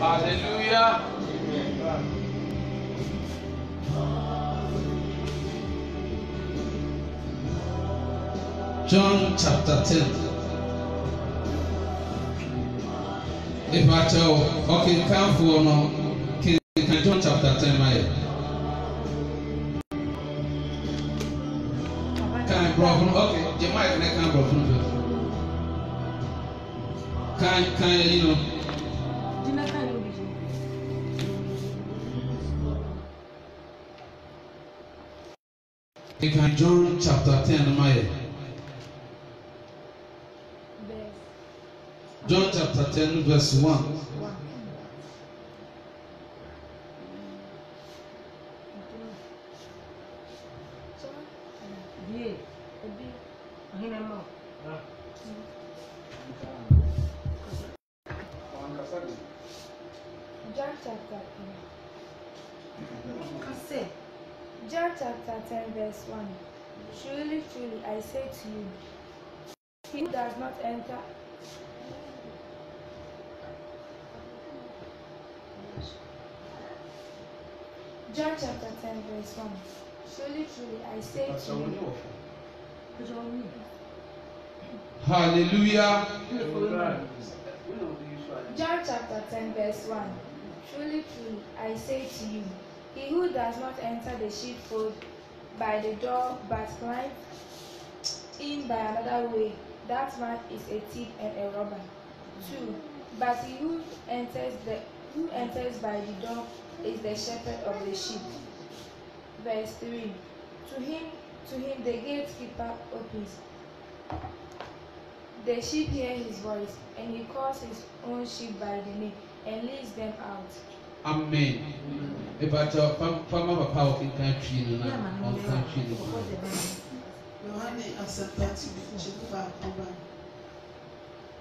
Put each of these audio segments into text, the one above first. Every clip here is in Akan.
Hallelujah. John chapter 10. If I tell, okay, come for no, can John chapter 10, my. Can I broken? Okay, you might can broken. Can you know? Can John chapter 10, my. John chapter 10, verse 1. John chapter 10, verse 1. Truly, truly, I say to you, he who does not enter John chapter 10, verse 1. Truly, truly, I say to you. Hallelujah. John chapter 10, verse 1. Truly, truly, I say to you, he who does not enter the sheepfold by the door, but climbs in by another way, that man is a thief and a robber. 2. But he who enters by the door is the shepherd of the sheep. Verse 3. To him the gatekeeper opens. The sheep hear his voice, and he calls his own sheep by the name and leads them out. Amen. If I tell Papa Papa in country, no, on country. Yohane asapati chifa oba.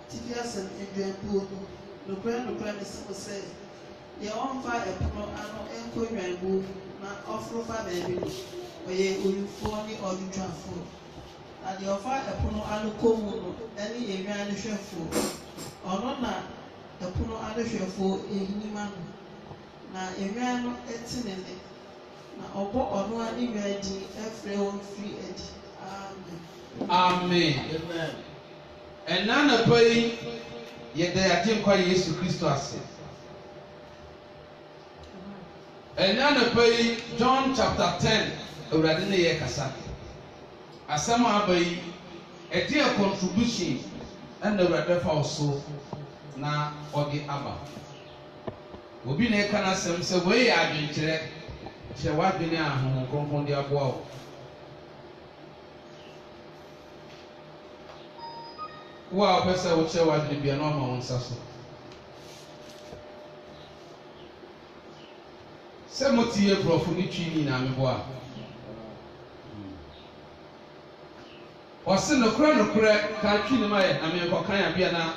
Tifias and Adrian Pool. No grand is so say. Ye on fire epono ano enko nwanbu na ofro fa baby. Oye oyufo ni odutwafo. Na the offer epono ano komu no eni enwan no hwefo. Ono na epono ano hwefo ehinima no. Na enwan no etinene. Na obo ono ani nwadi efre won free edi. Amen. Amen. And none of pay yet they are Jim Christ Jesus Christ. And none of pay John chapter 10 already near Kasa. As some are by a dear contribution and the red also now or the Abba. Will be near Canasam, so way I've been checked. Shall what be now who come from the above. Wow, person will share what will be a normal one, Sasso. Semuti ye profunichi na meboa. Wase no kra ka twi ne mai na me ko kan abia na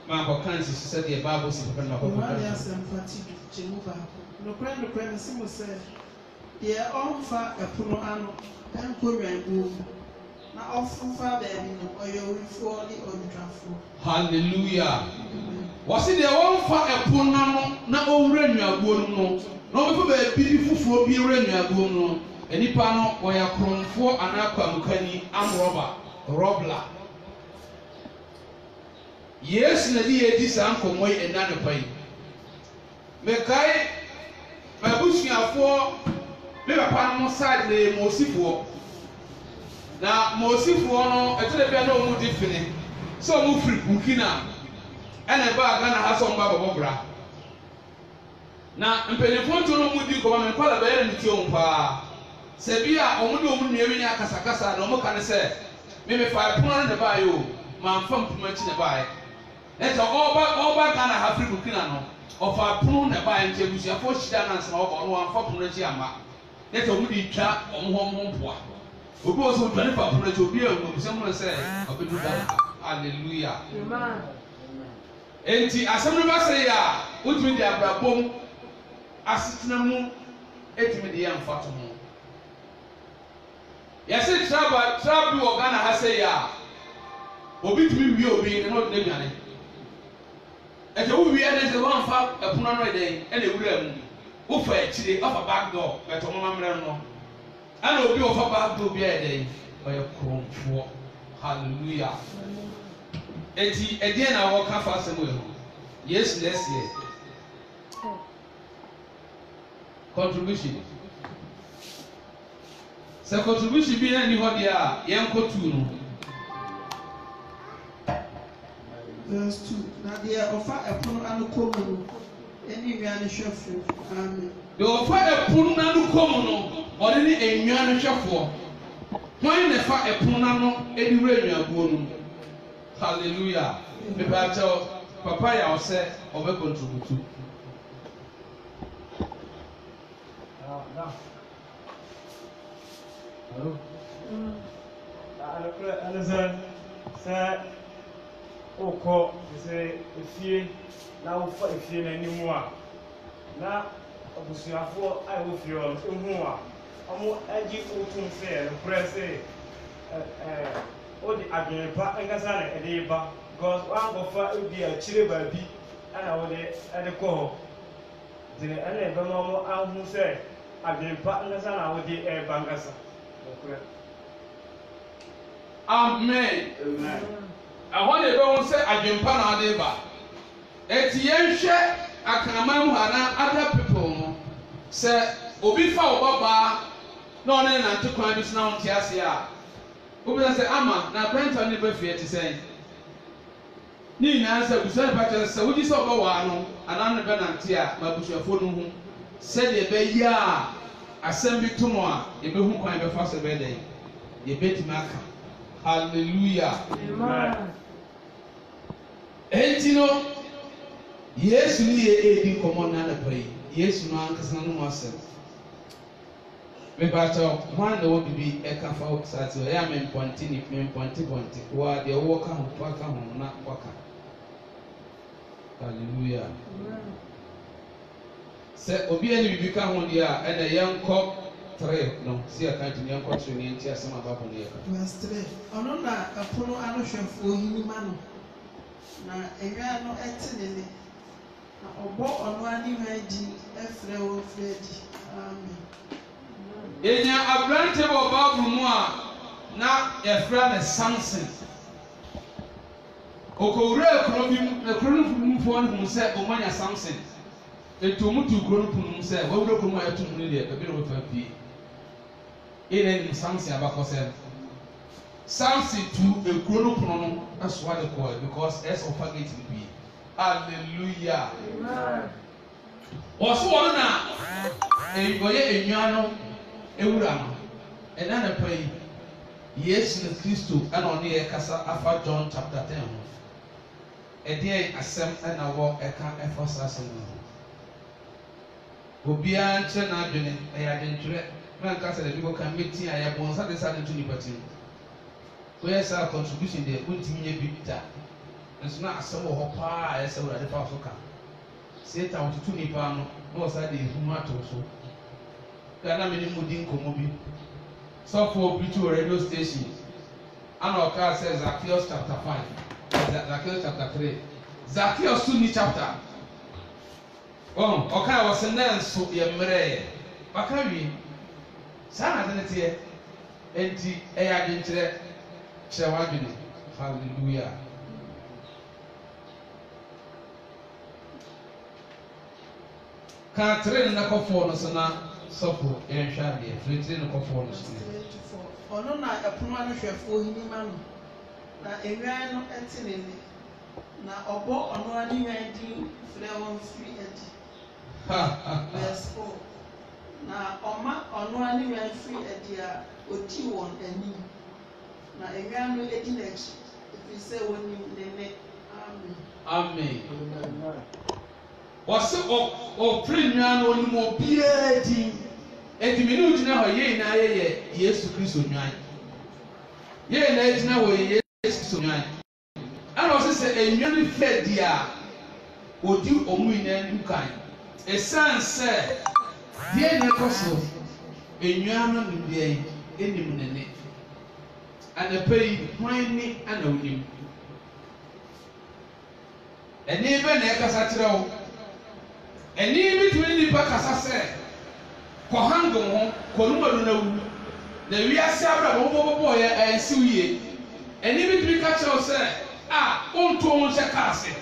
ma ko kan si se de Bible si pe na ko ko. Wale asempati chemu ba. No kra me simu se ye onfa epono ano enko nwanbu. Na ofufa baby no oyo wifo ni odutwafo. Hallelujah. Wase de onfa epono no na owura nwabuo no. Na obefa ba bi fufuo bi owura nwabuo no. Enipa no oya kromfo anakwa mukani amroba robla. Yes na di edi san komoi enane pai. Mekai mabusuafo me papa no side le mosifo. Na mosifo no etele bia na omu di fini. So omu free Burkina. Ene ba ga na ha so mba bobobra. Na mpenefo nto no mu di ko ba me kwala ba yere nti ompa. Sebia omude omunue wi ni akasakasa na omu kan se me fa pono ne ba yo ma mfam pumachi ne ba ye. Eta oba ga na ha free Burkina no. Ofa pono ne ba ye nti ebusuafo hida na nsema oba no amfa pono chi ama. Eta omudi twa omho mpoa. Obi oso dwane fa pono chi obi ebusam no se obedu da. Hallelujah. Amen. Enti asem no ba se ya utumi di abrabom asetena mu etimi di amfa to ho. Yase trabi wo Ghana ha se ya obi tumi wi obi no de biane. Eje wo wi deɛ ne sɛ wɔmfa ɛpono no ɛdɛn ɛna ewura mu wofa akyire ɔfa back door bɛtɔ mama mmerɛ no ɛna obi wɔfa back door bi a ɛdɛn ɔyɛ korɔmfoɔ hallelujah eti ɛdeɛ na wɔka fa asɛm wɔ ho yesu na ɛseɛ contribution sɛ contribution bi na ni hɔ deɛ a yɛnkɔ tu no. Verse 2. Na deɛ ɔfa ɛpono ano kɔn mu no ɛne nnuane hwɛfoɔ amen. Deɛ ɔfa ɛpono ano kɔn mu no ɔde ne nnuane hwɛfoɔ wɔn na ɛfa ɛpono ano ɛde wura nnuabuo no hallelujah mepɛ akyɛw papa yɛ ɔsɛ ɔbɛ contribute. Oko sɛ efie na wofa efie n'anim a na abusuafoɔ a ɛwɔ fie hɔ ehu a ɔmo agye otum sɛ nokorɛ sɛ wode adwene pa nkasa na ɛde ba because wankɔfa ebi akyire baabi ɛna wode ɛde kɔ hɔ nti ɛna ɛbɛma ɔmo ahu sɛ adwene pa nkasa na wode ɛreba nkasa nokorɛ. Amen. Ɛhɔ na ɛbɛho sɛ adwempa na ade ba eti yɛnhwɛ akraman mu ana other people no sɛ obi fa ɔbabaa na ɔne nante kwan bi so na ɔnte ase a obi sɛ ama na brɛnta ne ba fie te sɛn ne nyinaa sɛ busua nipa kyerɛ sɛ wogye sɛ ɔbɛwaa no anaa ne bɛnante a ma busuafoɔ no ho sɛdeɛ ɛbɛyɛ a asɛm bi to no a yɛbɛhu kwan bɛfa sɛ bɛyɛ dɛn yɛbɛtumi aka hallelujah. Amen. Enti no Yesu ni edi nkɔmɔ na anapa yi Yesu no ankasa no mu asɛm mebakyɛw hwan na wɔ bibi ɛka fa sate ɔyɛ a mempɔnte ne mempɔnte wa deɛ wɔwɔ ka ho pa ka ho na waka hallelujah sɛ obi ani bibi ka ho deɛ a ɛna yɛnkɔ 3 no si aka nti yɛnkɔ 3 ne nti asɛm ababɔ no yɛka Verse 3. Ɔno na ɛpono ano hwɛfoɔ hinima no na enwa no ɛte ne ne na ɔbɔ ɔno anima adi ɛfrɛ wɔ frɛ adi amen. Enya abrante wɔ Bible mu a na yɛfrɛ no Samson okowura kuro bi mu na kuro no mfoɔ no hu sɛ ɔmanya Samson etu mu tu kuro no punu sɛ wɔwura kuro mu a yɛto mu ne deɛ baabi na wɔfa pie ɛna nim Samson abakɔsɛ Samson tu ekuro no pono no ɛsoa de kɔɔ because ɛsɛ ɔfa gate no pie hallelujah wɔso wɔn na ɔyɛ enwa no ewura no ɛna na pa yi Yesu Kristo ɛna ɔne yɛ kasa afa John chapter 10 ho ɛdeɛ asɛm ɛna wɔ ɛka ɛfa saa asɛm no obiara nkyerɛ n'adwene ɛyɛ adwentwerɛ na nkasa de bi kɔ kan meti a yɛ bɔn nsa de sa de to nipa ti wɔyɛ saa contribution deɛ wɔntumi nyɛ bi da nso na asɛm wɔ hɔ paa a ɛsɛ wɔde fa so ka Satan wɔtutu nipa no na ɔsa de ehu ato so kana me ne mu di nkɔmɔ bi sɔfo bi to radio station ana ɔka sɛ Zacchaeus chapter 5 Zacchaeus chapter 3 Zacchaeus to ni chapter ɔka wɔ sɛ na nso yɛ mmerɛ yɛ baka wie saa na de teɛ enti ɛyɛ adwenkyerɛ kyerɛ wadwene hallelujah ka tere na kɔfoɔ no so na sɔfo yɛnhwɛ adeɛ firi no kɔfoɔ no so ɔno na ɛpono ano hwɛfoɔ hinima no na enwan no ɛte ne ne na ɔbɔ ɔno anima di frɛ wɔn firi adi verse 4 na ɔma ɔno anima firi adi a odi wɔn anim na enwan no edi n'akyi efi sɛ wɔnim ne ne amen amen wɔse ɔpere nnwa no onim obiara din edimi ne ogyina hɔ yɛn nyinaa yɛ Yesu Kristo nnwan yɛn nyinaa gyina hɔ yɛ Yesu Kristo nnwan ɛna ɔse sɛ nnwa no fɛ di a odi ɔmo nyinaa anim kan esan sɛ deɛ na ɛkɔ so nnwa no nim deɛ enim ne ne anapa yi hwan ne ana onim ɛni bɛ na ɛkasa kyerɛ wo ɛni bi tumi nipa kasa sɛ kɔhange ho kɔnumadu na wu na wiase abira bɔbɔbɔbɔ yɛ ɛnsiw yie ɛni bi tumi ka kyerɛ wo sɛ a ɔntu wɔn hyɛ kaase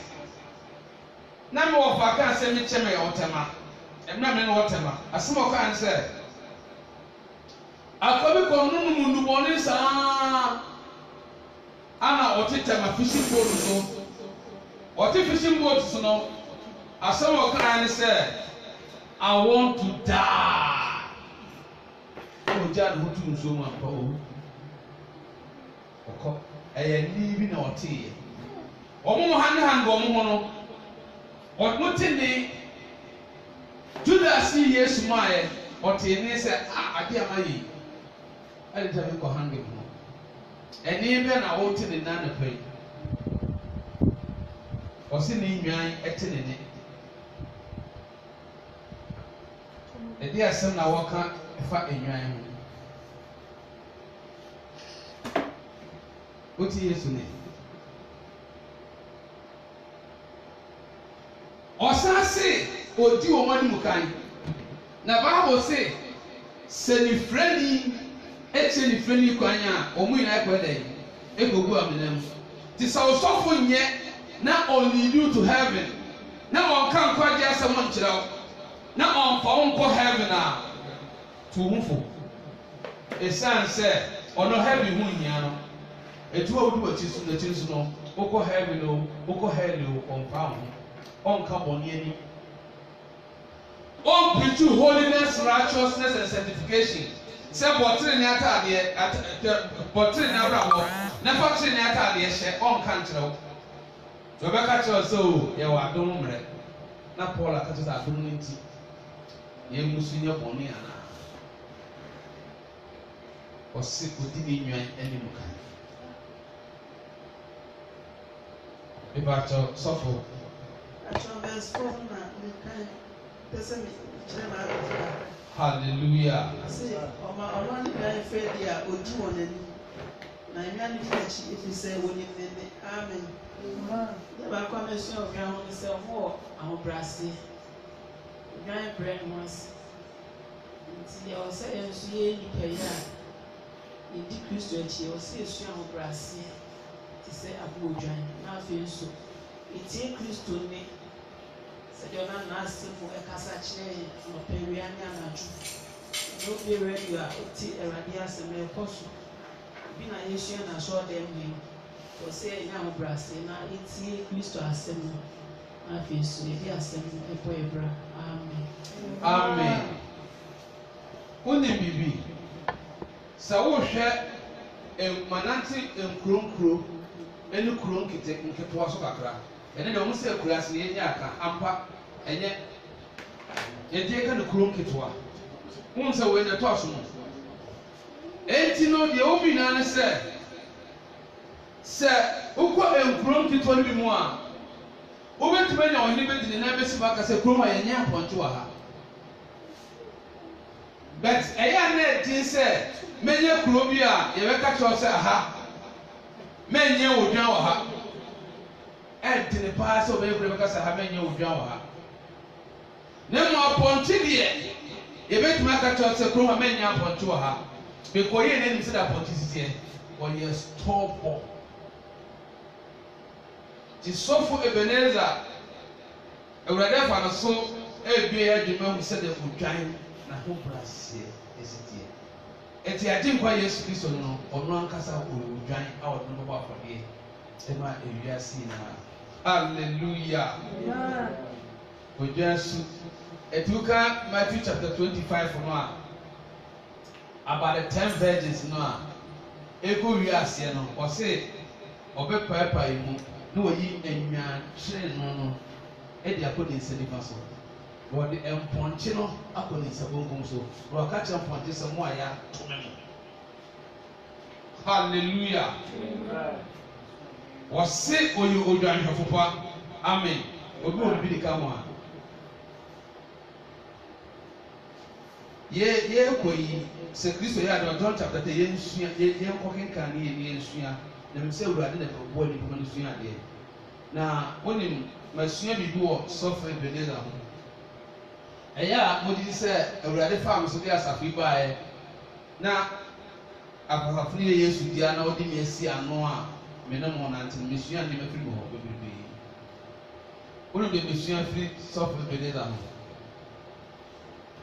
na mi wɔ fa kaa sɛ mi kyɛ mi yɛ ɔtɛma ɛmuna mi na ɔtɛma asɛm ɔkaa ne sɛ akɔbi kɔn no mu ndubɔne saa ana ɔte tɛma fishing boat so ɔte fishing boat so no asɛm ɔkaa ne sɛ I want to die ɔgya ne ho tu nsuo mu ampa owu ɔkɔ ɛyɛ nii bi na ɔte yɛ ɔmo mo hane hane ɔmo ho no ɔmo te ne Judas yi Yesu maa yɛ ɔte ne sɛ ade ama yi ɛde tɛ mi kɔ hange ho ɛni bɛ na ɔte ne nan pɛ yi ɔsi ne nwan ɛte ne ne ɛdi asɛm na wɔka ɛfa nwan ho ɔte Yesu ne ɔsan se odi wɔn anim kan na Bible se sɛ nifirani ɛkyɛ nifirani kwan a wɔn nyinaa kɔ ɛdɛ ɛkɔgu amena mu te sɛ ɔsɔfo nyɛ na ɔlead you to heaven na ɔnka nkwagye asɛm nkyerɛ wo na ɔmfa wo nkɔ heaven a to wo ho fo ɛsiane sɛ ɔno heaven ho nyia no ɛtu a wodi w'akyi so n'akyi so no wokɔ heaven o wokɔ hell o ɔmfa wo ho ɔnka bɔne ani ɔmpreach holiness righteousness and sanctification sɛ bɔtere ne ataadeɛ bɔtere ne abrabɔ na fa tere ne ataadeɛ hyɛ ɔnka nkyerɛ wo to bɛka kyerɛ sɛ o yɛwɔ adom mmerɛ na Paul aka kyerɛ sɛ adom no nti yɛn mu so nyɛ bɔne anaa ɔse odi ne nwan anim kan ebakyɛ sɔfo hallelujah ɔma ne kan fɛ di a odi wɔn anim na nwa ne fɛ akyi efi sɛ wɔn ne ne amen yɛ baako a mɛsua ɔnwa ho ne sɛ ɔmo wɔ ahobrɛase nwan brɛ ne ho ase nti yɛ ɔsɛ yɛn nso yɛ nipa yi a yɛdi Kristo akyi yɛ ɔsɛ yɛsua ahobrɛase te sɛ abo odwan na afei nso etie Kristo ne sɛdeɛ ɔna n'ase mu ɛkasa kyerɛ yɛn ɔpɛwia ne anadwo na obi radio a ɔte Awurade asɛm ɛkɔ so bi na yɛsua n'asɔɔdan mu yi ɔsɛ yɛnyɛ ahobrɛase na etie Kristo asɛm no na afei nso yɛde asɛm no ɛbɔ yɛ bra amen amen wone bibi sɛ wohwɛ manante nkuronkuro ɛne kuro nketewa so kakra ɛne deɛ ɔmo sɛ akuraase ne yɛnyɛ aka ampa ɛnyɛ yɛde ka ne kuro nketewa wɔn sɛ wɔn nyɛ tɔɔso no eti no deɛ wɔn nyinaa ne sɛ wokɔ nkuro nketewa no bi mu a wobɛtumi anya ɔhene bɛdi ne nan bɛsi ba kasa kurom a yɛnyɛ apɔnkye wɔ ha but ɛyɛ a na ɛdi sɛ mɛnyɛ kuro bi a yɛbɛka kyerɛw sɛ aha mɛnyɛ odwan wɔ ha ɛdi ne paa sɛ ɔbɛyɛ kuro bɛka sɛ aha mɛnyɛ odwan wɔ ha na mu apɔnkye deɛ yɛbɛtumi aka kyerɛw sɛ kurom a mɛnyɛ apɔnkye wɔ ha bɛkɔ yɛ n'anim sɛ de apɔnkye sisiɛ ɔyɛ stɔɔpɔ ti sɔfo Ebenezer Awurade afa no so ebie adwuma hu sɛ de odwan na ho braseɛ esitie eti agye nkwa Yesu Kristo no ɔno ankasa odwan a ɔde no bɔ afɔdeɛ ɛma ewiase na hallelujah odwan su etuka Matthew chapter 25 no a about the 10 virgins no a eko wiase no ɔse ɔbɛpaepae mu na wɔyi enwankyere no ɛde akɔ ne nsa nifa so wɔde mpɔnkye no akɔ ne nsa bonkom so wɔka kyerɛ mpɔnkye sɛ mo a yɛ atome mo hallelujah wɔse ɔyɛ odwanhwɛfo pa amen obi wɔ bi ka mo a yɛkɔ yi sɛ Kristo yɛ adɔ John chapter 10 yɛnkɔ kenkan ne yɛnsua na mesɛ Awurade na ɛbɔ nipa no sua adeɛ na wonim masua bibi wɔ sɔfo Ebenezer ho ɛyɛ a mogye sɛ awurade fam so de asafo yi baeɛ na akɔkɔfo no yɛ Yesu dia na wɔde me asi ano a me ne mo nante no mesua nneɛma firi hɔ bebree wonim de mesua firi sɔfo Ebenezer ho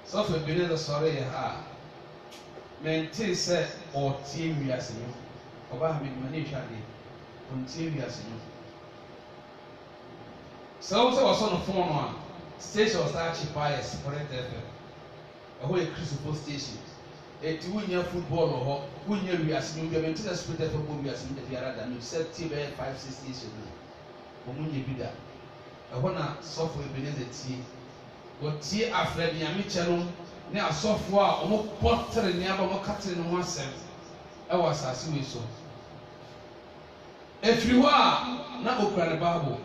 sɔfo Ebenezer sɔre yɛ ha a mentee sɛ ɔtie wiase no ɔbaa me ma ne hwɛ adeɛ ɔntie wiase no sɛ wo sɛ wɔsɔ no fon no a station ɔsaa akyi paa yɛ Spirit FM ɛhɔ yɛ Christopher station eti wunya football wɔ hɔ wunya wiase no wiame nti sɛ Spirit FM bɔ wiase no biara da no sɛ tie bɛyɛ 5-6 station no wɔn nyɛ bi da ɛhɔ na sɔfo Ebenezer tie wɔtie afra biame kyɛ no ne asɔfo a wɔn pɔtere nneɛma wɔn katere ne ho asɛm ɛwɔ asase wei so efiri hɔ a na okura ne Bible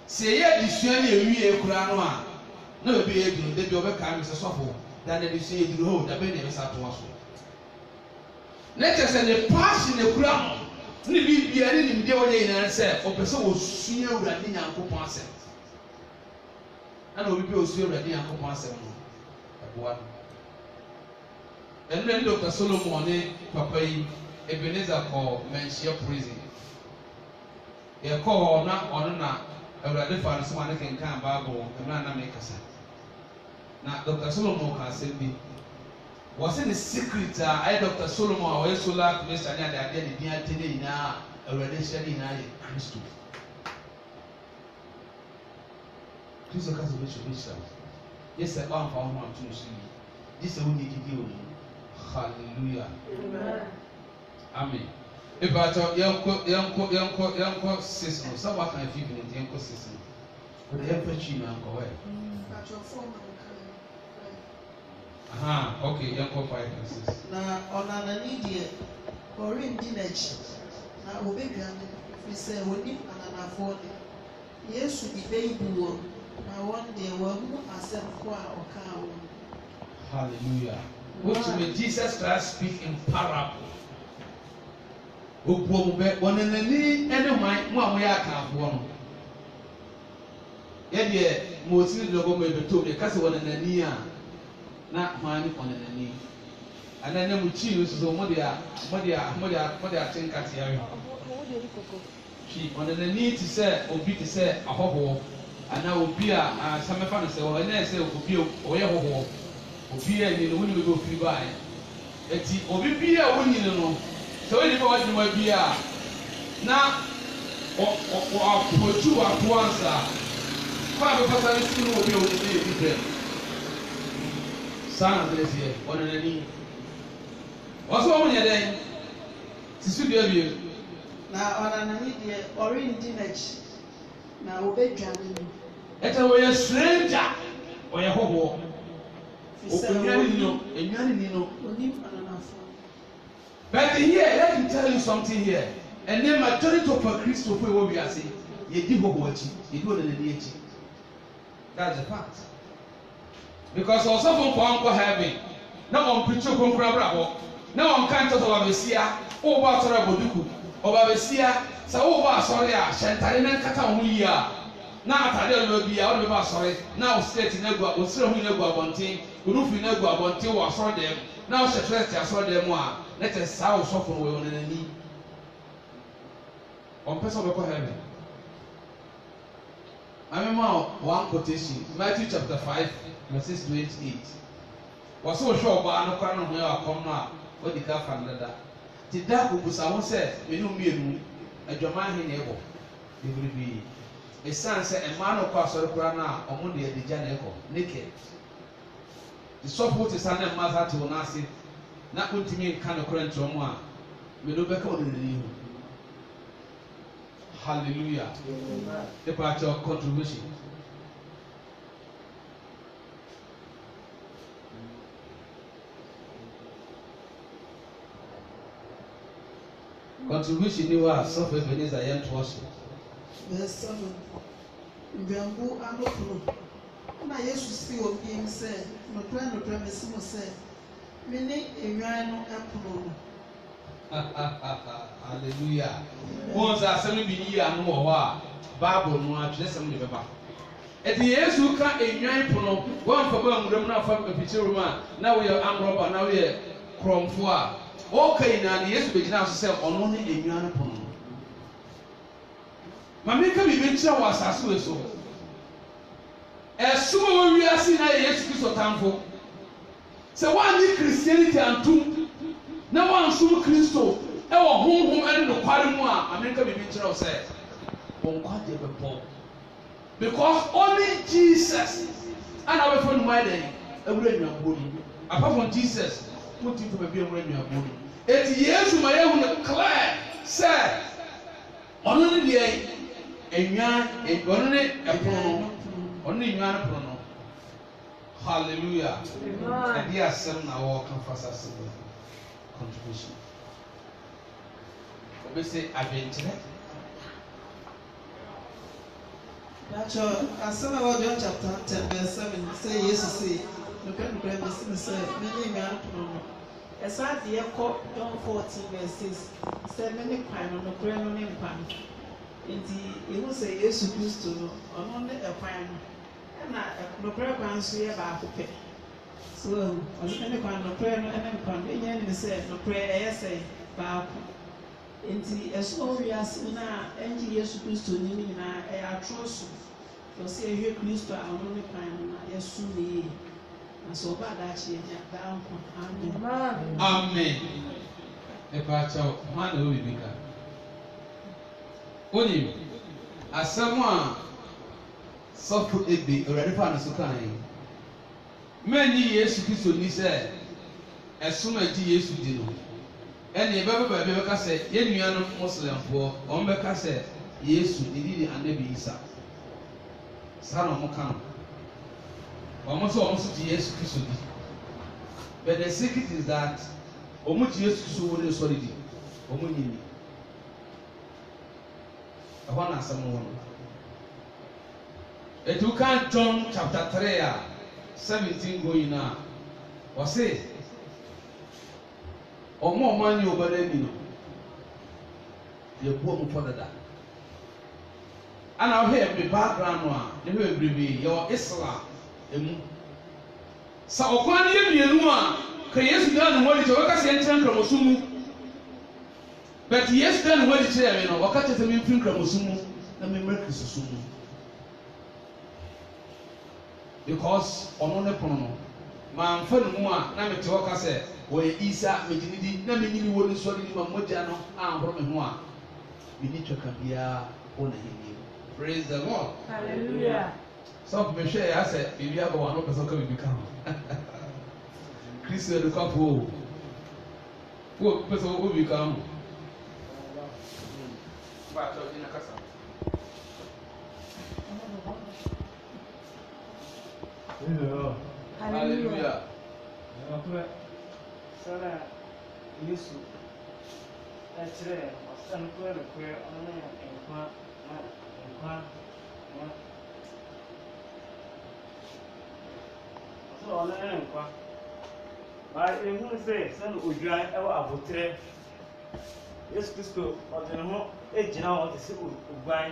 sɛ yɛ adesua ne ewie kura no a na baabi yɛ duro debi ɔbɛka mi sɛ sɔfo da na adesua yɛ duro hɔ dabe na ɛbɛsa to aso ne kyɛ sɛ ne paasi ne kura no ne bi bia ne nimdeɛ wɔyɛ nyinaa sɛ ɔpɛ sɛ wɔsua Awurade Nyankopɔn asɛm ɛna obi bi osua Awurade Nyankopɔn asɛm no ɛboa no ɛnna ne Dr. Solomon ne papa yi Ebenezer kɔ Manhyia prison yɛkɔ hɔ na ɔno na Awurade fa no so ma ne kenkan Bible ɛmɛ na me kasa na Dr. Solomon ka asɛm bi wɔsɛ ne secret a ayɛ Dr. Solomon a ɔyɛ solar commission ne ade ne din ate ne nyinaa Awurade hyɛ ne nyinaa yɛ Kristo kasa bɛ hyɛ yɛ sɛ ɔmfa ho ato so yi gye sɛ wonni didi wɔ mu hallelujah amen ebaatɔ yɛnkɔ sis no sɛ waka afiifi no nti yɛnkɔ sis no wɔde yɛmfa twi no ankɔwɛ aha okay yɛnkɔ 5 and 6 na ɔnanani deɛ ɔrendi n'akyi na obɛduane firi sɛ wɔnim ananafoɔ de Yesu de bɛyi bu wɔn na wɔn deɛ wɔahu asɛm ko a ɔkaa wɔn hallelujah which may Jesus Christ speak in parable obuo mu bɛ wɔnanani ɛne hwan mu a wɔyɛ akanfoɔ no yɛdeɛ moosi ne dɔbɔ mu ɛbɛtɔ mu yɛka sɛ wɔnanani a na hwan ne wɔnanani ana na mu kyi no so mo de ate nkatea yɛ twi wɔnanani te sɛ obi te sɛ ahɔhoɔ ana obi a asɛmɛfa no sɛ wɔn ɛnɛ sɛ obi ɔyɛ hɔhoɔ obi a ni no wɔn nyinaa ofiri baa eti obi bi a wɔn nyinaa no sɛ wɔn nipa wɔn nyinaa bi a na ɔapɔtu apoansa kɔ a bɛfa sáré si no obi a wɔn nyinaa yɛ bi brɛ saa na sɛ ɛsɛ wɔnanani wɔsɔ wɔn nyɛ dɛ sisi dua bi na ɔnanani deɛ ɔrendi n'akyi na obɛdwane no ɛtɛ wɔyɛ stranger ɔyɛ hɔhoɔ enwani ni no onim ananafoɔ but here let me tell you something here and then majority of our Christopher wɔ wiase yɛdi hɔhoɔ akyi yɛdi ɔnanani akyi that's the fact because ɔsɔfo nkɔ ankɔ heaven na wɔn pirikyi konkro abrabɔ na wɔn kan tɔ sɛ ɔbabesia ɔwɔ asɔre abɔduku ɔbabesia sɛ ɔwɔ asɔre a hyɛ ntade na nkata wɔn ho yie a na atade ɔlɔ bi a ɔde bɛba asɔre na ɔsirɛti na egu ɔsirɛ ho na egu abɔnten onufi na egu abɔnten wɔ asɔre dɛm na ɔhyɛ trɛti asɔre dɛm a na kyɛ saa ɔsɔfo no wɔ n'ani ɔmpɛ sɛ ɔbɛkɔ heaven amema one quotation Matthew chapter 5 verses 28 wɔsɛ ɔhwɛ ɔbaa no kora no ho yɛ akɔm no a ɔdi ka fa no dada ti da obusa ho sɛ menu mmienu adwaman he na ɛbɔ bebrebe esan sɛ mmaa no kɔ asɔre kora no a ɔmo de adigya na ɛkɔ naked sɔfo te sa na mmaa sa te wɔn ase na ntumi nka no kora nkyɛn mu a menu bɛka wɔn n'ani ho hallelujah nipa akyɛ contribution contribution ni wa sɔfo Ebenezer yɛn to ɔso. verse 7 ndwambu anopono na Yesu si obi mu sɛ notɔɛ mesi mo sɛ mene enwan no ɛpono no hallelujah wɔn sɛ asɛm bi yi ano wɔ hɔ a Bible no atwesem de beba eti Yesu ka enwan pono wan fa ba muram na fa picture room a na we amroba na we kromfo a o kai na Yesu begina so se ono ne enwan pono mame ka bi benchira wa asase we so esumo wo wiase na Yesu Kristo tamfo se wan ni Christianity antum na wan sum Kristo e wo honhom en no kware mu a mame ka bi benchira wo se bon kwade bebo because only Jesus and our friend Widen every body apart from Jesus put him to be every body it Yesu ma yehu clear say ono ne dey enwan ono ne epono ono ne enwan epono hallelujah and dia asem na wo kan fasa asem contribution we say adventure. That's as some about John chapter 10 verse 7 say Jesus say look at the person say many men no as I the John 14 verse 6 say many kwan no kwan no ne mpan enti e hu say Jesus Christ no ono ne e kwan no na no kwan so ye ba akopɛ so ono ne kwan no kwan no ne mpan e nya ne say no kwan e ye say ba enti eso wiase na enji Yesu Kristo ni na e atroso to se ehwe Kristo a ono ne pan na yesu ni na so ba da chi nya da nko amen amen e pa cha ma na obi bika oni asɛm a sɔfo ebe ɔrɛde fa no so kan yi mɛnyi Yesu Kristo ni sɛ ɛsom agyi Yesu di no ɛne ɛbɛbɛ baabi bɛka sɛ yɛn nuanom Muslimfoɔ wɔn bɛka sɛ Yesu didi di Anabi Isa saa na wɔn ka no wɔn nso gye Yesu Kristo di but the secret is that wɔn gye Yesu Kristo wɔ ne sɔre di wɔn nyɛ ni ɛhɔ na asɛm wɔ no etu kan John chapter 3 a 17 going na wɔse ọmọ anyi obere ni no ye buo mu fodada ana ohe me background no a ne ho ebrebe ye Islam emu sa okwan ye mienu a ka Yesu da no wali je waka se entran kramosumu but Yesu da no wali je me no waka te me mfin kramosumu na me mmerɛ kristosumu because ono ne pono no ma mfa no mu a na me te waka se we Isa mejinidi na menyini wo ni sori ni mamoja no ahoro me ho a me ni twaka bia ona hini praise the Lord hallelujah so me hwe ya se bibia ba wano pese ka bibi ka ho Kristo de ka po wo pese wo bibi ka ho ba to ina kasa hallelujah sana Yesu ɛkyerɛ ɔsan kura ɔno ne nkwa na ɔsɛ ɔno ne nkwa ba ehunu sɛ sɛne odwan ɛwɔ abotire Yesu Kristo ɔde ne ho egyina hɔ te sɛ odwan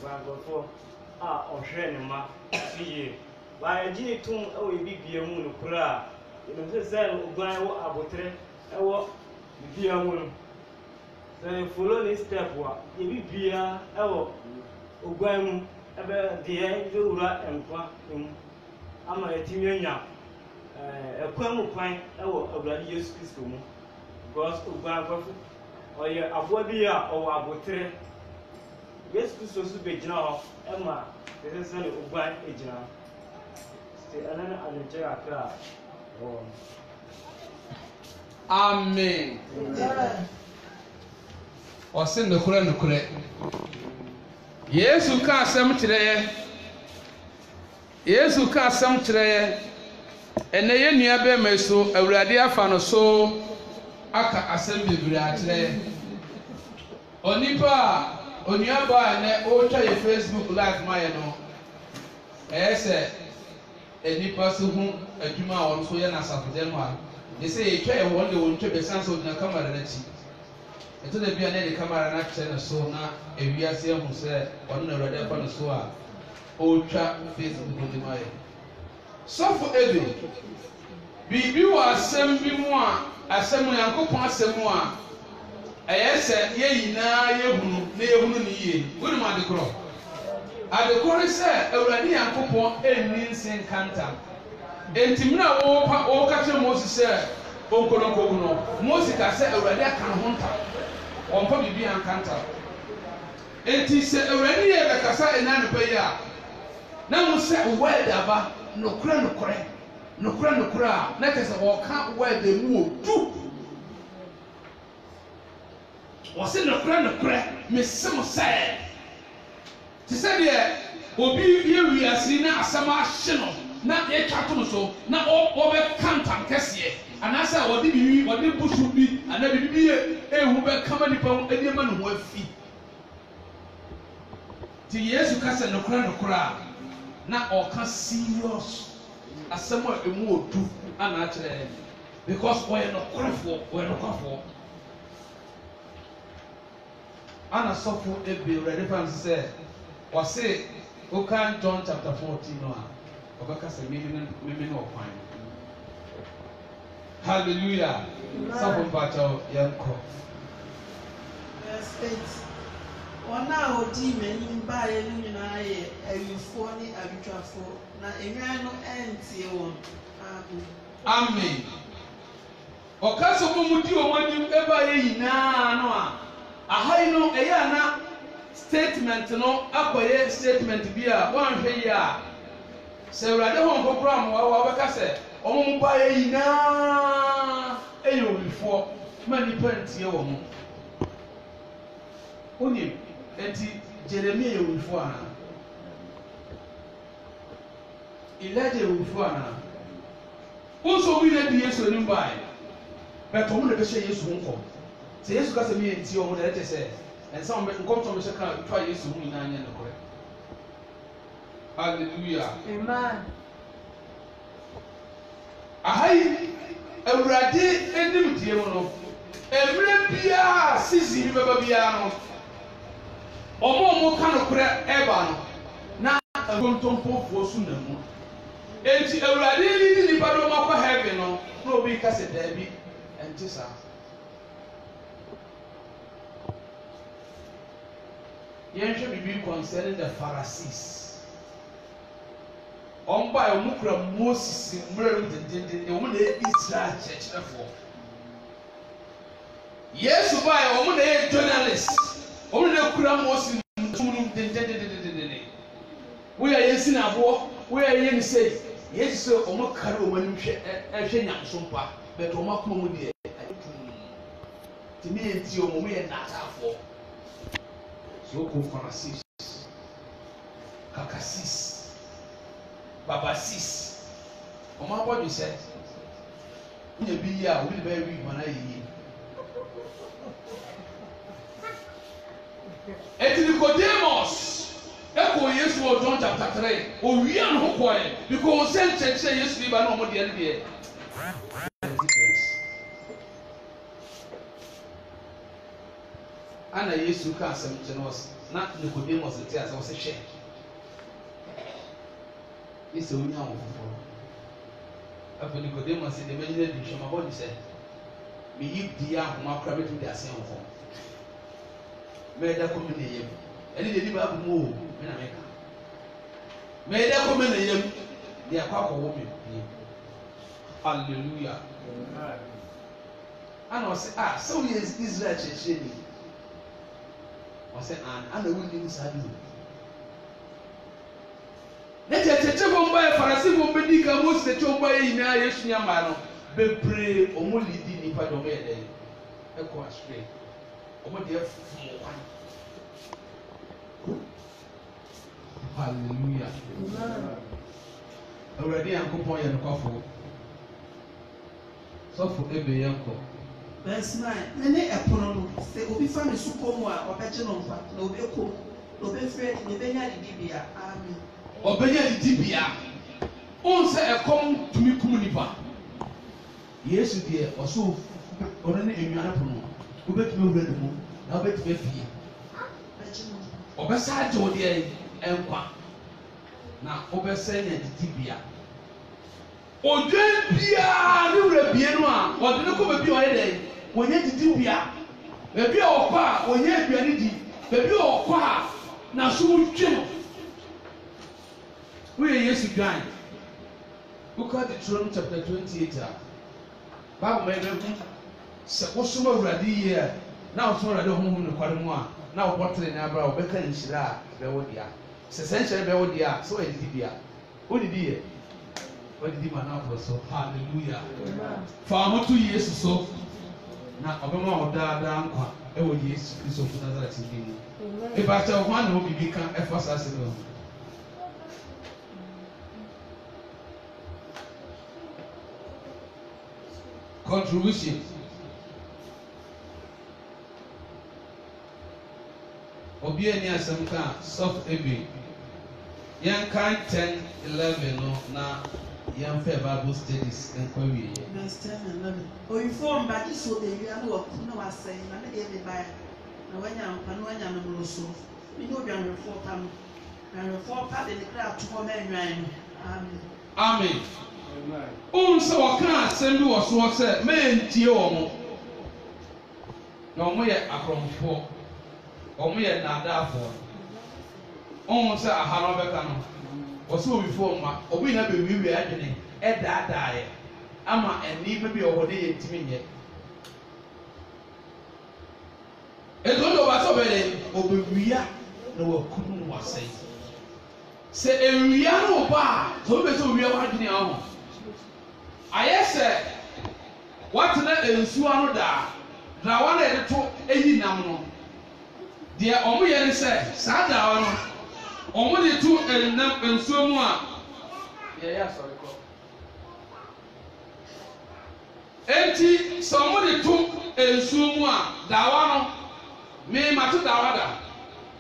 gbàgbɔfoɔ a ɔhwɛ ne mma so yie ba agye ne tom ɛwɔ ebi bia mu no kura a ɛno sɛ odwan ɛwɔ abotire ɛwɔ bibia mu no sɛ follow this step a ebi bia ɛwɔ odwan mu ɛbɛ deɛ ɛwura nkwa mu ama yɛtumi anya ɛkwan mu kwan ɛwɔ Awurade Yesu Kristo mu because odwan afɔfo ɔyɛ aboa bi a ɔwɔ abotire Yesu Kristo so bɛgyina hɔ ɛma ɛsɛ sɛ ne odwan egyina sɛ ɛno ne adekyerɛ akra a ɛwɔ no. Amen. Ɔsɛ nokorɛ Yesu ka asɛm kyerɛ yɛ ɛnɛ yɛ nua bɛma so Awurade afa no so aka asɛm bebree akyerɛ yɛ onipa a onua ba a ɛnɛ ɔretwa yɛ Facebook live ma yɛ no ɛyɛ sɛ nipa so ho adwuma a wɔn so yɛ n'asafodɛ no a yɛsɛ yɛtwa yɛ wɔn de wɔn twɛ bɛsan so ɔgyina kamara n'akyi Ito da bia na de kamera na kyerɛ no so na ewiase ehu sɛ ɔno na Awurade afa no so a ɔtwa Facebook de ma yɛ. Sɔfo ebe biribi wɔ asɛm bi mu a asɛm Nyankopɔn asɛm mu a ɛyɛ sɛ yɛ nyinaa yɛhunu na yɛhunu ne yie. Wonim adekorɔ? Adekorɔ sɛ Awurade Nyankopɔn enni nsenkanta. Enti mena wɔka kyerɛ Moses sɛ onkolonkogu no Moses ka sɛ Awurade aka no ho nta. Ɔmpa bibi ankanta. Enti sɛ Awurade yɛ bɛkasa ɛna ne pɛ yi a na mo sɛ word aba nokora a na kyerɛ sɛ wɔka word mu odu. Wɔse nokora mesɛ mo sɛ te sɛ deɛ obi yɛ wiase na asɛm ahye no na yɛtwa to no so na ɔbɛka ntam kɛseɛ anaasɛ wɔde busu bi anaa bibi yɛ ehu bɛkama nipa ho ɛde ma ne ho afi. Ti Yesu ka sɛ nokora na ɔka serious asɛm a emu odu ana akyerɛ because ɔyɛ nokwafoɔ. Ana sɔfo ebe Awurade fa nso sɛ wɔse wokan John chapter 14 no a ɔbɛka sɛ mimi na ɔkwan. Hallelujah. Sɔfo mpakyɛw yɛnkɔ. Verse 8. Wɔn a wɔdi m'anim baeɛ no nyinaa yɛ awifoɔ ne awitwafoɔ na enwan no ɛntie wɔn. Amen. Ɔka sɛ mo di wɔn anim baeɛ nyinaa no a ahai no ɛyɛ ana statement no akɔyɛ statement bi a wɔnhwɛ yi a sɛ Awurade ho nkɔkora mo wɔbɛka sɛ ɔmo mo baeɛ nyinaa ɛyɛ owifoɔ ma nipa ntie wɔ mo. Onim enti Jeremia yɛ owifoɔ ana Elijah yɛ owifoɔ ana nso bi na di Yesu anim baeɛ bɛtɔ mo na bɛhyɛ Yesu ho nkɔm. Sɛ Yesu ka sɛ mi yɛ nti ɔmo na ɛkyɛ sɛ ɛnsa mo nkɔmtɔn bɛhyɛ ka twa Yesu ho nyinaa nyɛ no korɛ. Hallelujah. Amen. Ahai Awurade anim die mu no emre biara season bi bɛba biara no ɔmo ka no korɛ ɛba no na nkontompofoɔ so na mu. Enti Awurade ni nipa do ma kɔ heaven no na obi ka sɛ daabi ɛnte saa. Yɛnhwɛ bibi concerning the Pharisees. Ɔmba ɔmo kura Moses mmerɛ dendenden ɔmo na Israel kyerɛkyerɛfoɔ. Yesu baa ɔmo na yɛ journalist ɔmo na kura Moses tum dendenden. Woyɛ yɛsi na aboɔ woyɛ yɛ ne sɛ Yesu sɛ ɔmo kare ɔmo anim hwɛ nyamso mpa bɛtɛ ɔmo akoma mu deɛ tumi yɛ nti ɔmo yɛ nnataafoɔ. So Pharisees, Kakasis, Babasis. Ọmọ abọ́jú sẹ́, ń yẹ bí yí a, òbí bẹ́ẹ̀ rí ìmọ̀ náà yìí. Eti Nicodemus, ẹ̀kọ́ Yesu wọ John chapter 3, òwì àná kọ́ ẹ̀, because ṣé nkyẹnkyẹn Yesu ní ìbá náà ọmọ diẹ ní diẹ. Ana Yesu ka asɛm kyerɛ no na Nicodemus te asɛ wɔsɛ hwɛ Yesu onya wo foforɔ afɔ Nicodemus de mɛnyina di hwɛma bɔ di sɛ meyi di ahoma kora bɛtumi de asɛn wo fɔ mɛda kɔ me na yam ɛne de ni ba mu o me na meka mɛda kɔ me na yam de akɔ akɔwɔ me bie. Hallelujah. Ana ɔsɛ sɛ woyɛ Israel kyerɛkyerɛni ɔsɛ ana wuli saa bi ne kyerɛkyerɛ fɔ mba yɛ Farisifo bɛdi ka Mose kyerɛ mba yɛ nyinaa Yesu nyama no bebree ɔmo lidi nipa de ɔmo yɛ dɛ ɛkɔ asore ɔmo deɛ funu kwan. Hallelujah. Awurade Nyankopɔn yɛ nokwafo sɔfo ebe yɛn kɔ. Verse 9. Mene ɛpono no sɛ obi fa ne so kɔ mu a ɔbɛgye no mpa na obi kɔ na obi fɛ ne benya didibea. Amen. Ɔbɛnya didibea. On sɛ ɛkɔm tumi kum nipa. Yesu deɛ ɔso ɔno ne enware pono. wobɛtumi wura ne mu na wobɛtumi afie ɔbɛsa agye wo deɛ nkwa na wobɛsɛ ne adidibea odwan biara ne wura bie no a ɔde ne kɔ baabi a ɔyɛ dɛ wɔnyɛ didibea baabi a ɔkɔ a wɔnyɛ aduane di baabi a ɔkɔ a n'aso twe no woyɛ Yesu dwan wokɔ Deuteronomy chapter 28 a Bible ma ɛbɛhu sɛ wosom Awurade yie a na wosom Awurade honhom ne kware mu a na wobɔtere ne abra wobɛka nhyira a bɛwɔ dea sɛ sɛ nhyira bɛwɔ dea a sɛ wɔyɛ didibea wodidi yɛ wadidi ma na wɔ so hallelujah fa mo to Yesu so na ɔbɛma wo daadaa nkwa ɛwɔ Yesu Kristo fo Nazaret din mu ebakyɛ ho ana wo bibi ka ɛfa saa sɛ no contribution obi ani asɛm ka soft ebi yɛn kan 10-11 no na yɛn fɛ Bible studies nkɔ wie verse 10 and 11 oyifo mbadi so de wia no waku na wasɛn na ne de ba na wanya mpa na wanya no mo so ni do bia refo pa no na refo pa de ne kra to hɔ na nwan no amen sɛ wɔka asɛm bi wɔ so sɛ mentie wɔn na wɔn yɛ akorɔmfoɔ wɔn yɛ nnadaafoɔ sɛ aha no bɛka no wɔsɛ obifoɔ mma obi na bɛwiwie adwene ɛdaadaeɛ ama nneɛma bi wɔ hɔ de yɛ ntumi nyɛ etu ɔde ɔba sɛ ɔbɛyɛ ɔbɛwia na wakunu wasɛn sɛ ewia no ba a sɛ ɔbɛ sɛ owia wadwene ahɔ ayɛ sɛ watena nsuo ano daa dawa na yɛde to eyi nam no deɛ wɔn yɛ ne sɛ saa dawa no wɔn de to nam nsuo mu a yɛyɛ asɔre kɔ eti sɛ wɔn de to nsuo mu a dawa no mee ma to dawa da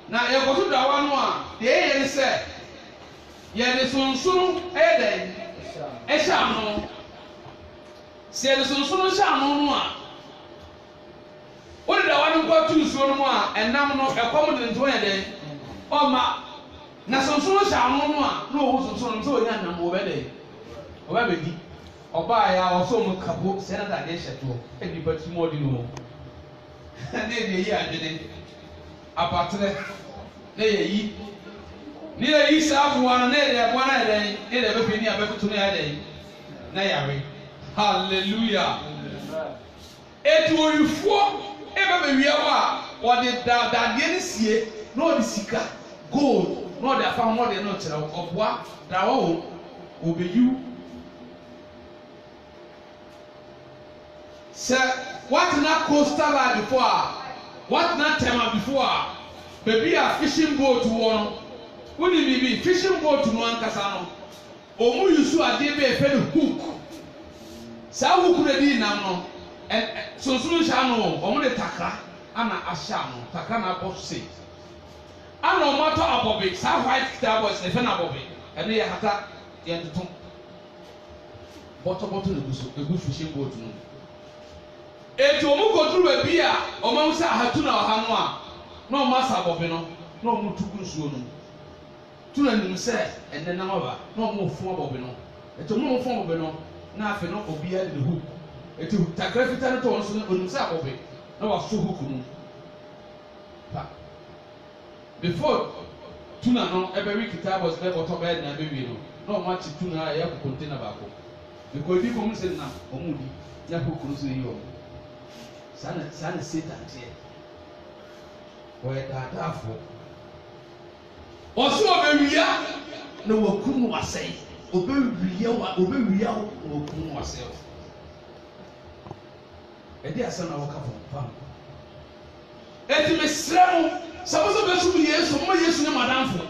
na yɛkɔto dawa no a deɛ yɛ ne sɛ yɛde sonsono ɛyɛ dɛ ɛhyɛ ano. Sɛ yɛde sonsono hyɛ ano no a wode dawa no nkɔ to nsuo no mu a ɛnam no ɛkɔm de nto yɛ dɛ ɔma na sonsono hyɛ ano no a na ɔwɔ sonsono no sɛ ɔnya nam wɔbɛdɛ ɔbɛbɛdi ɔbaa yɛ a ɔsɛ ɔmo kabo sɛ na dadeɛ hyɛ toɔ ɛde nipa tum ɔde no ne yɛde yi adwene apatrɛ ne yɛyi ne yɛyi saa aboa no ne yɛde aboa no yɛ dɛ ne yɛde ɛbɛfɛ ni abɛtoto no yɛ dɛ na yare hallelujah etu oyifoɔ ɛbɛbɛwia hɔ a wɔde dadeɛ no sie na ɔde sika gold na ɔde afa ho na ɔde no kyerɛ ɔboa dawa wɔ obeyiw sɛ watena coastal line before a watena tema before a baabi a fishing boat wɔ no woni bibi fishing boat no ankasa no ɔmo yusu adeɛ bɛyɛ fɛ no hook saa hook na di nam no sonsono hyɛ ano ɔmo de takra ana ahyɛ ano takra na abɔ se ana ɔmo atɔ abɔbe saa white star boys na ɛfɛ na abɔbe ɛno yɛ hata yɛn toto bɔtɔbɔtɔ na egu so egu fishing boat no etu ɔmo koduru baabi a ɔmo ahu sɛ ahatu na ɔha no a na ɔmo asa abɔbe no na ɔmo tu gu nsuo no mu tu na nim sɛ ɛnɛ nam aba na ɔmo fun abɔbe no etu ɔmo fun abɔbe no na afei no obiara de ne hook etu takra fitaa no tɔ wɔn so no onim sɛ abɔbe na waso hook no pa before tuna no ɛbɛwi kita bɔs bɛ bɔtɔ bɛyɛ na bɛwie no na ɔmo akyi tuna a ɛyɛ kɔ container baako because ebi kɔn mu sɛ na ɔmo di na hook no so yi ɔmo saa na satan teɛ wɔyɛ daadaafoɔ ɔso ɔbɛwia na wakum no wasɛe ɔbɛwia na wakum no wasɛe ɛde asɛm na wɔka fam eti mesrɛ mo sɛ wɔsɛ bɛsum yesu mo yesu ne madamfo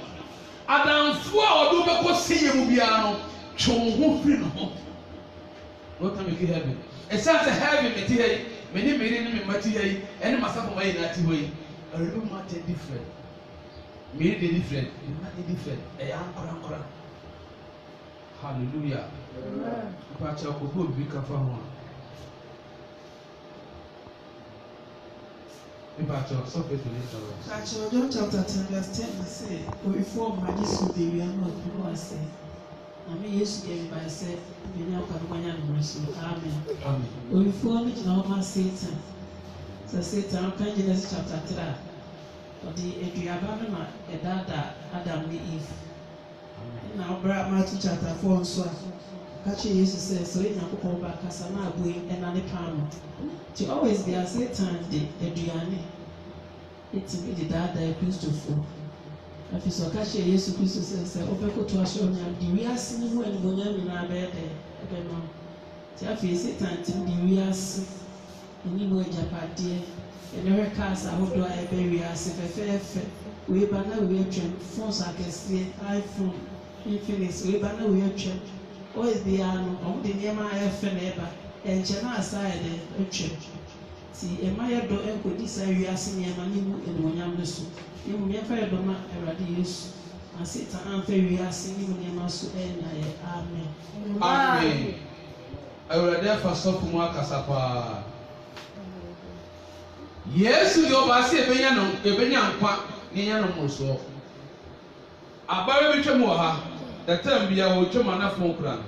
adamfo a ɔde bɛkɔ seyɛ mu biara no twe wo ho firi ne ho wɔta me ki heaven ɛsiane sɛ heaven mete ha yi mene mmeri ne me mma ti ha yi ɛne masafo ma nyinaa ti hɔ yi ɛrebe mu atɛ different mmeri de different mma de different ɛyɛ ankorankora hallelujah mpakyɛ ɔkɔkɔ obi ka fa ho a John chapter 10 verse 10 say, "We form magic we are not people say." I mean, yes, by say, "We now can go and mercy." Amen. Amen. We form it now by Satan. So Satan, Genesis chapter 3. But the Adriabana, Adam, Eve. Now, Matthew chapter 4 so. Catch Jesus says, "So in a couple back, Casana, going and an palm." To always be a Satan, the Adriani. It's me the dad that used to fall. If you saw catch Jesus Christ says, "Opeko to us on the we are seeing when Bonham in our bed." Tiafi Satan, the we are seeing any Japati, and never cast a wood or a berry as if a fair. We banner we are trained, phones I can see, iPhone, Infinix, we banner we are trained. Always be on the Yama F and Eba, and China side a church. See, a Maya do and could decide we are seeing a manimu and Wanyam the soup. You may have a doma a radius, and sit and we are seeing Yamasu and Amen. Amen. I will therefore stop from Wakasapa. Yes, you go by say Benyan Qua, Niano Muso. A barry Chamoha, the term be our Chomana phone.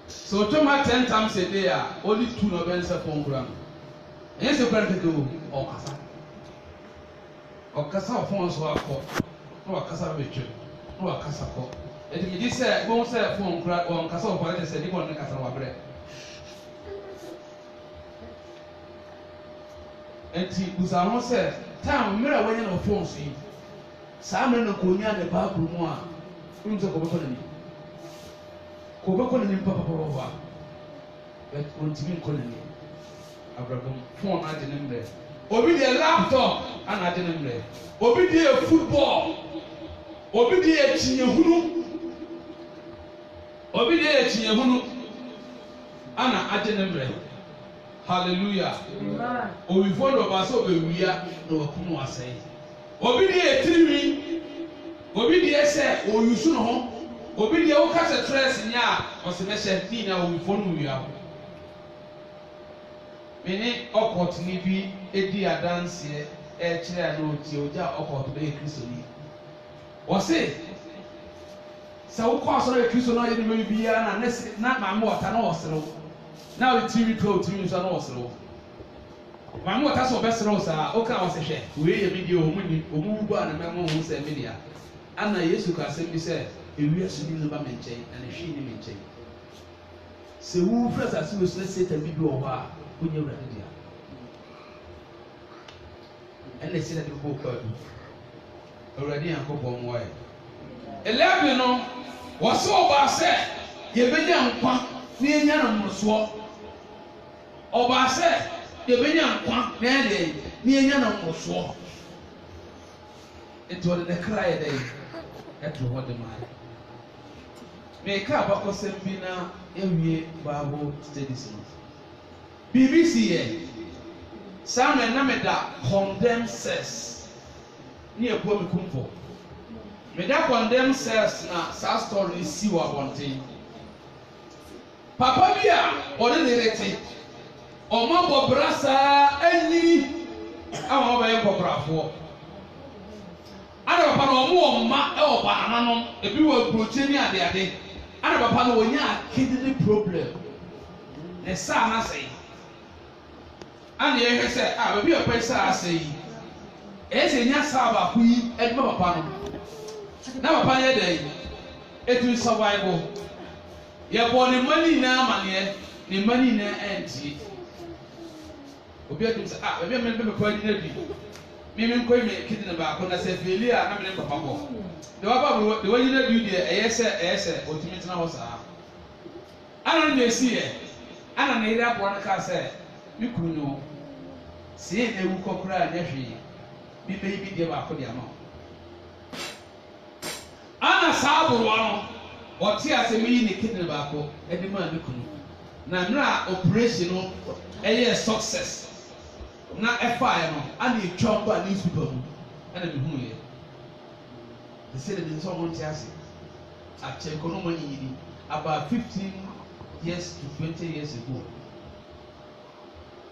So, Choma 10 times a day, only 2 November phone gram. Yes, you better do or Casa. Or Casa phones were caught, or Casa Richard, or Casa caught. And if you say, won't say a phone crack on Casa, or I said, you want to Casa bread. And he was almost said, "Town, mirror when you phone see. Simon and Konya, the bathroom one, rooms of Cobaconin. Cobaconin, Papa, but when to me colony. Abraham, phone I didn't there. Obi the laptop, and I didn't there. Obi the football. Obi the Chinyahunu. Obi the Chinyahunu. Anna, I didn't there. Hallelujah. Obi follow baso we are no kuno asay. Obi dey etiri obi dey say o yusu no ho. Obi dey o kasa stress nya o se meche ti na obi follow we are. Mene okot ni bi edi adanse e kire na oti oja okot be Kristo ni. O se sa wo kwa so na Kristo na ye ni bi ya na ma mo ota na o sero. Now the TV pro TV is also. My mother so best rosa, okay, I was a chef. We a video, Omuba and a memo who said media. And I used to say, said, if we are sitting about mention and a she mention. So who first as you say to video of her when you're ready. And they said that the book already a couple of way. 11 was so bad said, you be young, near Yanam. Ọba sẹ yẹbẹnya nkwa n'ẹdẹ ní ẹnya na nkọsọ ètò ọdẹ n'ekra yẹ dẹ ẹtọ hɔ dẹ maa mẹka abakɔsɛm bi na ewie Bible studies no BBC yɛ saa na ɛna mɛda condemned cells ní ebuo mi kumfo mɛda condemned cells na saa story si wɔ abɔnten papa bi a ɔde ne rete. Ọmọ bọ̀bra saa ẹnyini àwọn ọba yẹ bọ̀brafo. Ana papa na ọmọ ọma ẹ ọba ananom ebi wọ aburokye ni adeade. Ana papa na wọnyẹ kidney problem. Ne saa na sẹ yi. Ana yẹ hwẹ sẹ a baabi ọpẹ saa sẹ yi. Ẹ sẹ nya saa baako yi ẹdi ma papa no. Na papa yẹ dẹ yi. Etu survival. Yẹ bọ ne mma ni nyinaa amaneɛ ne mma ni nyinaa ɛntie. Obi atum sɛ baabi a mɛmpɛ mɛkɔ adi na bi mímí nkɔ mi kidney baako na sɛ fèlì a na mɛ ne papa bɔ de waba de wɔyi na bi deɛ ɛyɛ sɛ otumi tena hɔ saa ana ne esi yɛ ana ne yere aboɔ no kaa sɛ mi kuru no sie na ewu kɔkora a nyɛ hwee mi bɛyi bi deɛ baako de ama ana saa aborowa no ɔte ase mi yi ne kidney baako ɛde maa mi kunu na mmerɛ a operation no ɛyɛ success. Na ɛfa no ana etwa mba newspaper mu ɛna mehu yɛ they say that nso ɔmo nte ase akyɛ nkɔnɔ ni yiri about 15 years to 20 years ago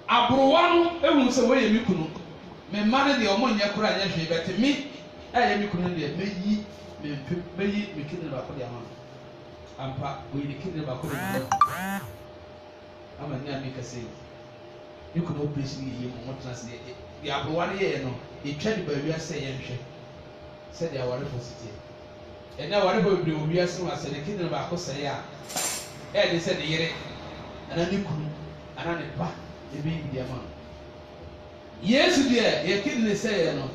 aborowa no ehun sɛ wɔyɛ mi kunu me man the omonya kura nya hwe bet me aye me kunu de meyi me kidney ba ko de ama ampa we the kidney ba ko de ama nya me kase you could operation ye mo translate the abrowane ye no e twa de ba wi ase ye hwe said they are positive and now whatever we are so as the kidney ba ko say ya they said the yere and ani kunu ana ne ba e bi di ama Yesu dia ye kidney say no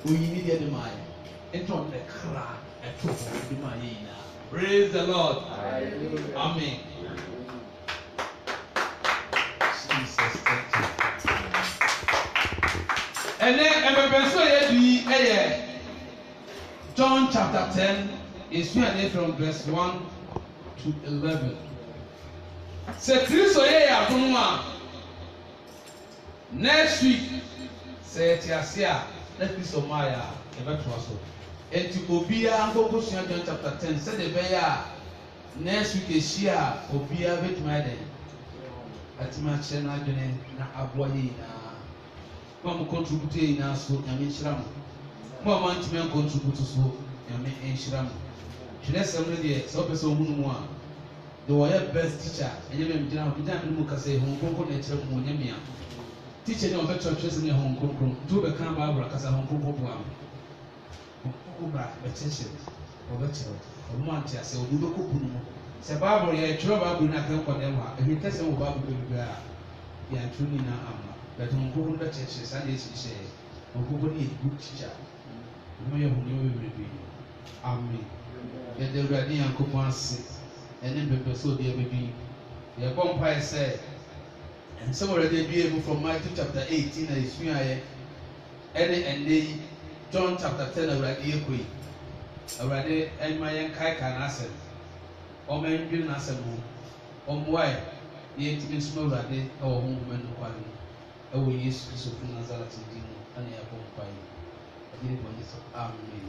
oyini dia de mai ento on the kra eto de mai na praise the Lord. Hallelujah. Amen. Jesus, thank you. And then so ye John chapter 10 is from verse 1 to 11. Se Kristo ye ya donwa next week say tiasia let Kristo maya e beto so enti obia ankoko sua John chapter 10 say the be ya next week ehia obia betuma den atima che na adwene na aboye na mo contribute na so nyame nhyira mo man ntime contribute so nyame nhyira mo twene sem no de so pese ohunu mu a the way best teacher enye me mdina ho bidam mu kase ho konko na kyerɛ mo nyame a teacher ne obeto twese ne ho konko do be kan ba abra kasa ho konko bo am obra be kyerɛ obeto omo anti ase odu be kopu no se Bible ye kyerɛ Bible na kan kɔ dem ha ebi kase wo Bible be bia ya tuni na amma but ho konko be kyerɛ sa de kyerɛ ho konko ne good teacher mo ye hu ne we be amen ye de urade yankopɔn ase ene bebe so de baby ye bompa say and some already be able from Matthew chapter 18 na isuaye ene John chapter 10 already ekoi already enmayen kai kan asem o men bi na asem o moai ye timi suno already e wo hu men no kwani e wo Yesu Kristo fu Nazareth din ane ya bompa yi adiri bo Yesu amen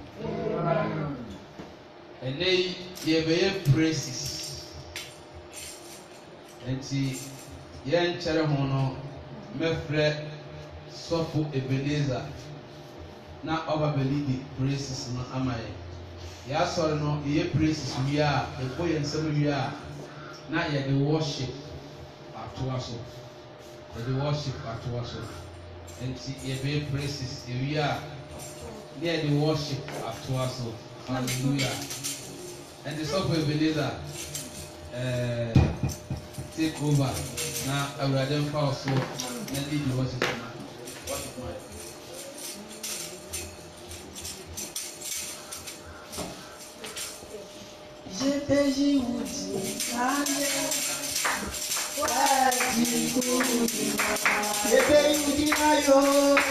ene ye be praises enti yen chere ho no mefre sofo Ebenezer na oba belidi praises no amaye ya sorry no ye praises wi a e boye nsem wi a na ye the worship atoaso enti ye be praises e wi a ye the worship atoaso hallelujah and the sofo Ebenezer take over now. I will then fall so and lead the worship. Je paye ou oh,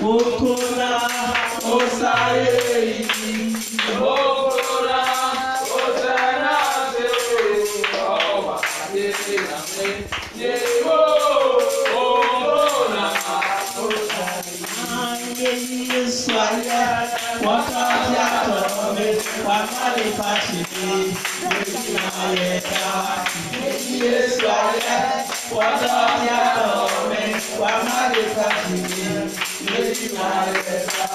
Okona, Osaye, Okona, Osana, Oba, Yewo, Okona, Osaye, Swaya, Wakatome, Wakali Pachimi, Yayeta, Swaya, Wakatome, Wakali Pachimi, Yayeta,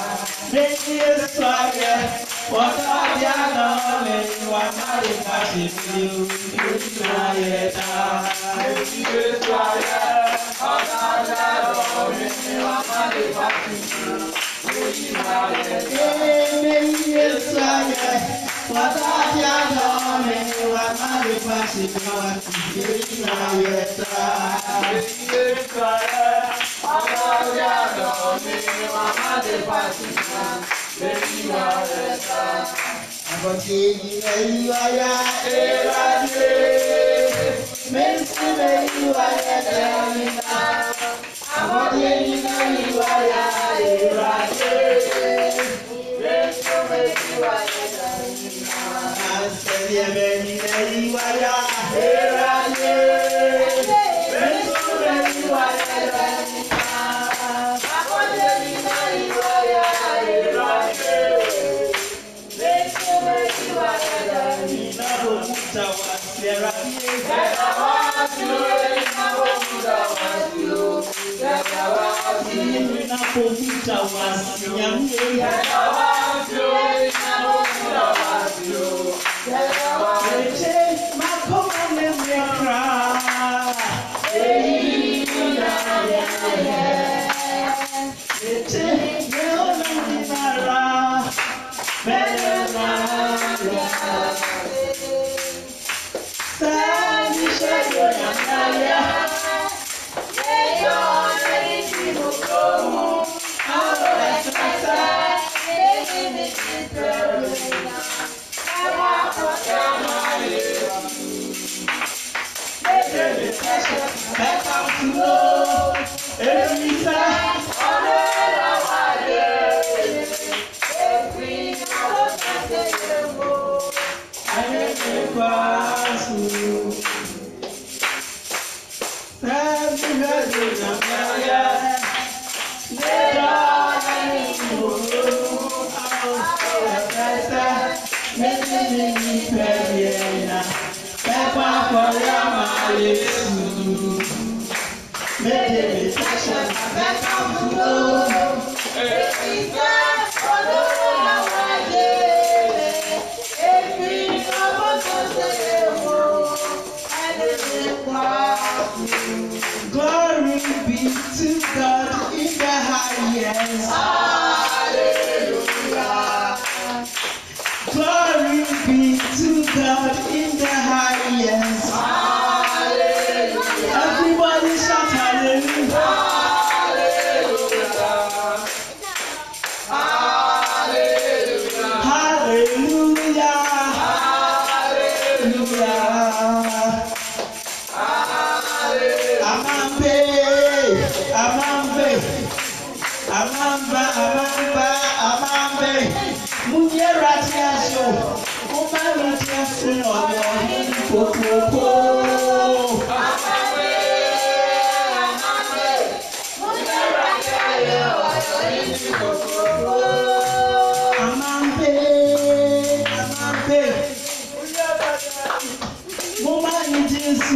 Swaya, Wakatome, Wakali Pachimi, Yayeta, Glory be to God in the highest. Hallelujah. Glory be to God in the highest. Hallelujah. Everybody shout hallelujah. Hallelujah. Hallelujah. Hallelujah. Amambe, Munyeratiaso, Umaratiaso, Popo. Amambe, Mumaratiaso,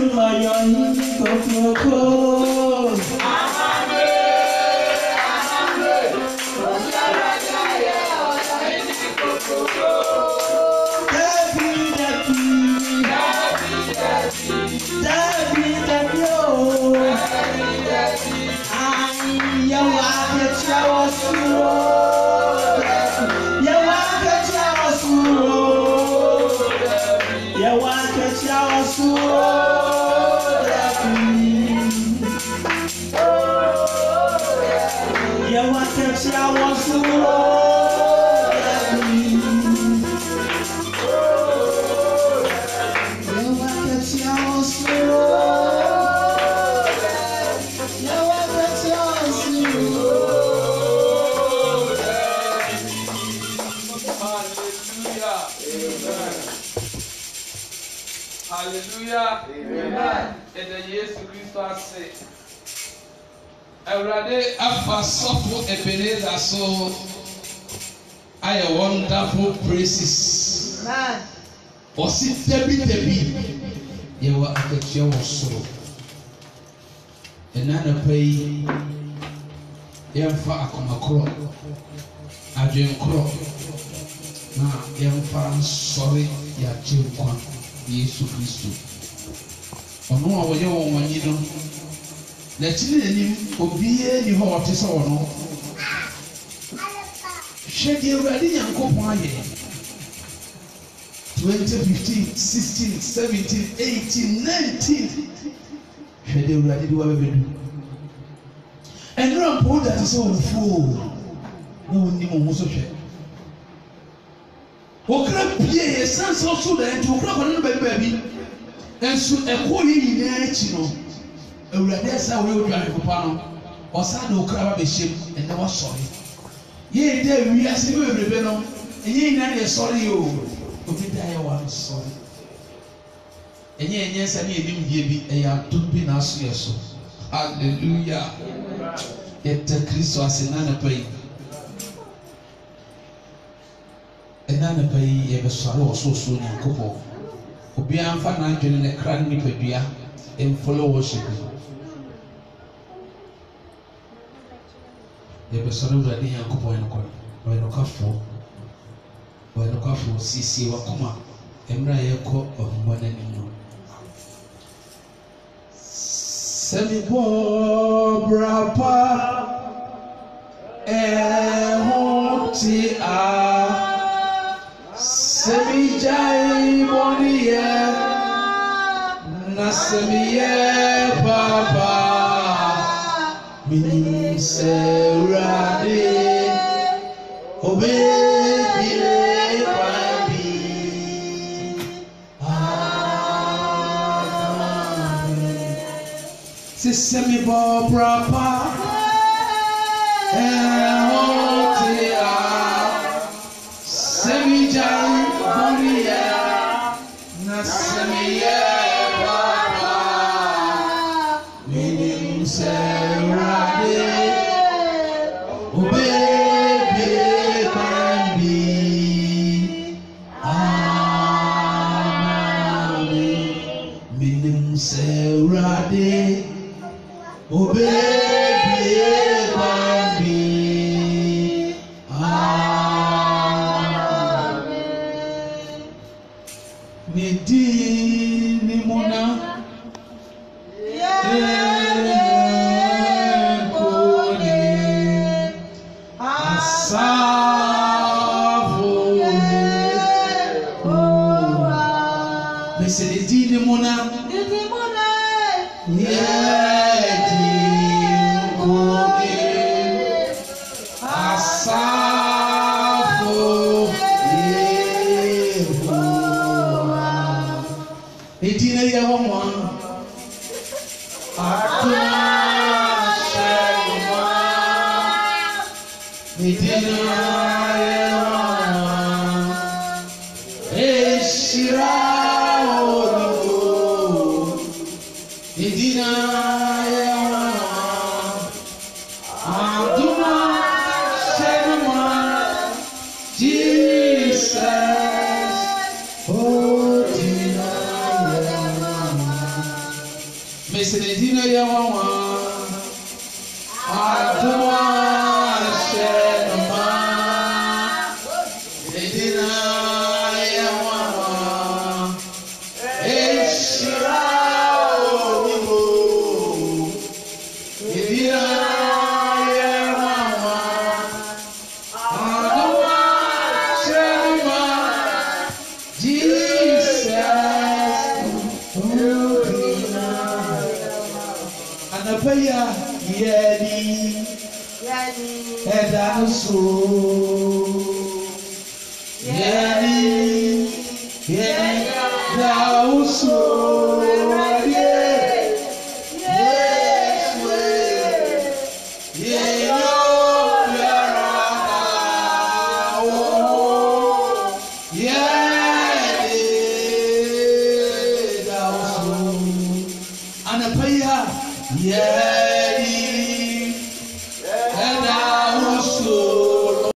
Popo. Hallelujah. Amen. And the Jesus Christ say, Awurade afa sɔfo Ebenezer so ayɛ wonderful praises. Amen. Ɔsi dabi yɛwɔ akatua wɔ soro. Ɛna anapa yi yɛmfa akɔmakorɔ adwenkorɔ na yɛmfa nsɔre yɛagye nkwa Yesu Kristo. Ɔno a wɔyɛ wɔn wanyi no n'akyi n'anim obiara ni hɔ ɔte sɛ ɔno. Hwɛ deɛ Awurade Nyankopɔn ayɛ. 2015, 16, 17, 18, 19. Hwɛ deɛ Awurade de wabɛbɛdu. Ɛnura mpo da te sɛ ɔfuo na wɔnnim wɔn ho so hwɛ. Okra pie yɛ sansa so da nti okra kɔn no baabi. Nso ɛkɔ yi nyinaa akyi no. Awurade asa wɔyɛ odwane papa no. Ɔsa na okra ba bɛhyɛm ɛnɛ wasɔre. Yɛ dɛ wiase bebrebe no. Ɛnyɛ nyinaa yɛ sɔre yi o. Obi da yɛ wɔn sɔre. Ɛnyɛ nsa ne enim die bi ɛyɛ adom bi na aso yɛ so. Hallelujah. Yɛtɛ Kristo ase na anapa yi. Ɛna anapa yi yɛbɛsɔre wɔ soosoo Nyankopɔn. Obiara mfa n'adwene ne kra ne nipadua mfolo worship. Yɛbɛsɔre Awurade Nyankopɔn ɔyɛ nokwafo siesie wakoma mmerɛ a yɛkɔ ɔhomɔ n'anim no. Sɛ mebɔ bra pa ɛho te a sɛ megyae bɔne yɛ na sɛ meyɛ papa menim sɛ Awurade obɛbie kwan bi. Sɛ mebɔ bra pa ɛho te a sɛ megyae bɔne yɛ na sɛ meyɛ papa menim sɛ Awurade obɛbie kwan bi. Amen. Menim sɛ Awurade obɛbie kwan bi. Amen. Nidi ni muna koni asafo mese nidi ni muna Hallelujah. Yeah. And I will show.